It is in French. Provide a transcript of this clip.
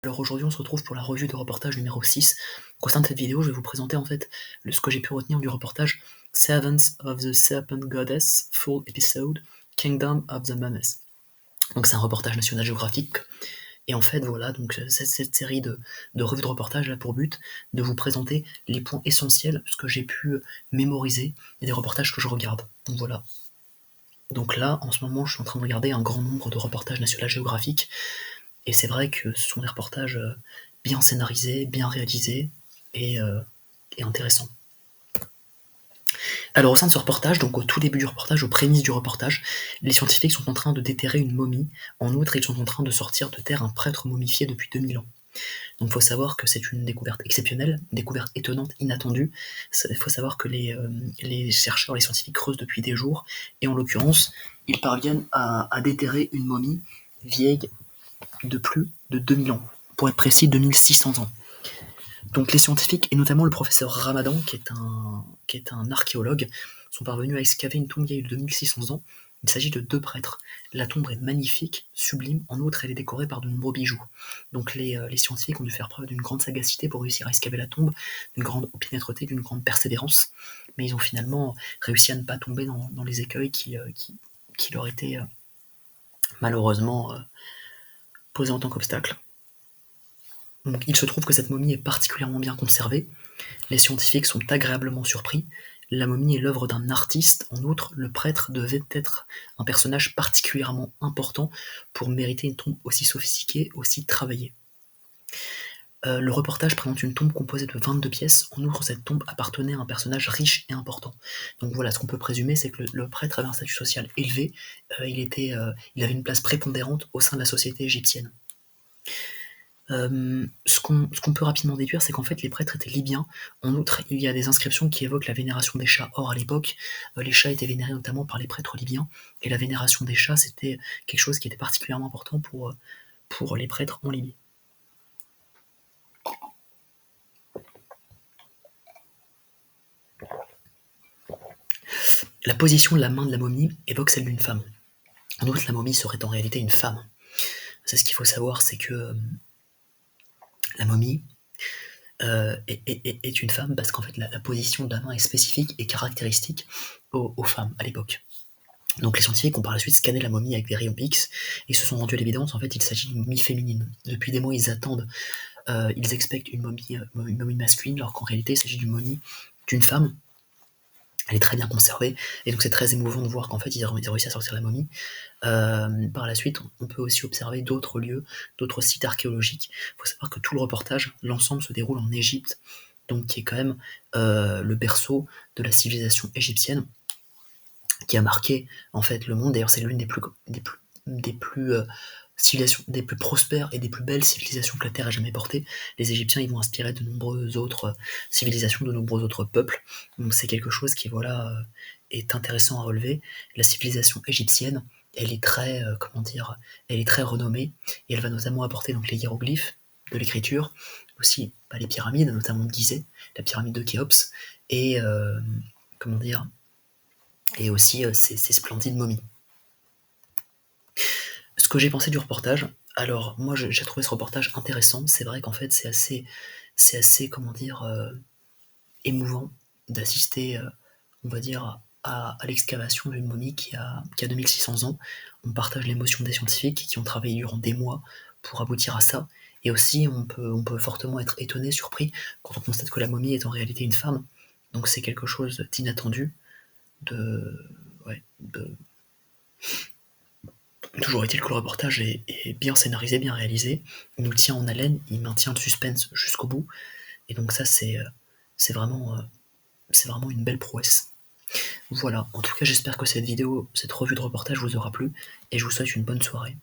Alors aujourd'hui, on se retrouve pour la revue de reportage numéro 6. Au sein de cette vidéo, je vais vous présenter en fait ce que j'ai pu retenir du reportage Servants of the Serpent Goddess, Full Episode, Kingdom of the Mammoth. Donc c'est un reportage National Geographic. Et en fait, voilà, donc cette série de revues de reportage a pour but de vous présenter les points essentiels, ce que j'ai pu mémoriser et des reportages que je regarde. Donc voilà. Donc là, en ce moment, je suis en train de regarder un grand nombre de reportages National Geographic. Et c'est vrai que ce sont des reportages bien scénarisés, bien réalisés et intéressants. Alors au sein de ce reportage, donc au tout début du reportage, aux prémices du reportage, les scientifiques sont en train de déterrer une momie. En outre, ils sont en train de sortir de terre un prêtre momifié depuis 2000 ans. Donc il faut savoir que c'est une découverte exceptionnelle, une découverte étonnante, inattendue. Il faut savoir que les chercheurs, les scientifiques creusent depuis des jours, et en l'occurrence, ils parviennent à déterrer une momie vieille de plus de 2000 ans, pour être précis 2600 ans. Donc les scientifiques, et notamment le professeur Ramadan, qui est un archéologue, sont parvenus à excaver une tombe vieille de 2600 ans. Il s'agit de 2 prêtres. La tombe est magnifique, sublime, en outre elle est décorée par de nombreux bijoux. Donc les scientifiques ont dû faire preuve d'une grande sagacité pour réussir à excaver la tombe, d'une grande opiniâtreté, d'une grande persévérance, mais ils ont finalement réussi à ne pas tomber dans les écueils qui leur étaient malheureusement posés en tant qu'obstacle. Donc, il se trouve que cette momie est particulièrement bien conservée. Les scientifiques sont agréablement surpris. La momie est l'œuvre d'un artiste. En outre, le prêtre devait être un personnage particulièrement important pour mériter une tombe aussi sophistiquée, aussi travaillée. Le reportage présente une tombe composée de 22 pièces. En outre, cette tombe appartenait à un personnage riche et important. Donc voilà, ce qu'on peut présumer, c'est que le prêtre avait un statut social élevé. Il avait une place prépondérante au sein de la société égyptienne. Ce qu'on peut rapidement déduire, c'est qu'en fait les prêtres étaient libyens. En outre, il y a des inscriptions qui évoquent la vénération des chats. Or, à l'époque, les chats étaient vénérés notamment par les prêtres libyens, et la vénération des chats, c'était quelque chose qui était particulièrement important pour les prêtres en Libye. La position de la main de la momie évoque celle d'une femme. En outre, la momie serait en réalité une femme. C'est ce qu'il faut savoir, c'est que la momie est une femme parce qu'en fait la position de la main est spécifique et caractéristique aux femmes à l'époque. Donc les scientifiques ont par la suite scanné la momie avec des rayons X et se sont rendus à l'évidence, en fait il s'agit d'une momie féminine. Depuis des mois ils attendent, ils expectent une momie masculine, alors qu'en réalité il s'agit d'une momie d'une femme. Elle est très bien conservée, et donc c'est très émouvant de voir qu'en fait ils ont réussi à sortir la momie. Par la suite, on peut aussi observer d'autres lieux, d'autres sites archéologiques. Il faut savoir que tout le reportage, l'ensemble se déroule en Égypte, donc qui est quand même le berceau de la civilisation égyptienne, qui a marqué en fait le monde. D'ailleurs, c'est l'une des plus prospères et des plus belles civilisations que la Terre a jamais portées. Les Égyptiens, ils vont inspirer de nombreuses autres civilisations, de nombreux autres peuples. Donc c'est quelque chose qui est intéressant à relever. La civilisation égyptienne, elle est très elle est très renommée, et elle va notamment apporter donc les hiéroglyphes de l'écriture, aussi les pyramides, notamment de Gizeh, la pyramide de Khéops, et et aussi ces splendides momies. Ce que j'ai pensé du reportage, alors moi j'ai trouvé ce reportage intéressant. C'est vrai qu'en fait c'est assez émouvant d'assister, on va dire, à l'excavation d'une momie qui a 2600 ans. On partage l'émotion des scientifiques qui ont travaillé durant des mois pour aboutir à ça. Et aussi on peut fortement être étonné, surpris, quand on constate que la momie est en réalité une femme. Donc c'est quelque chose d'inattendu, Toujours est-il que le reportage est bien scénarisé, bien réalisé, il nous tient en haleine, il maintient le suspense jusqu'au bout, et donc ça c'est vraiment une belle prouesse. Voilà, en tout cas j'espère que cette revue de reportage vous aura plu, et je vous souhaite une bonne soirée.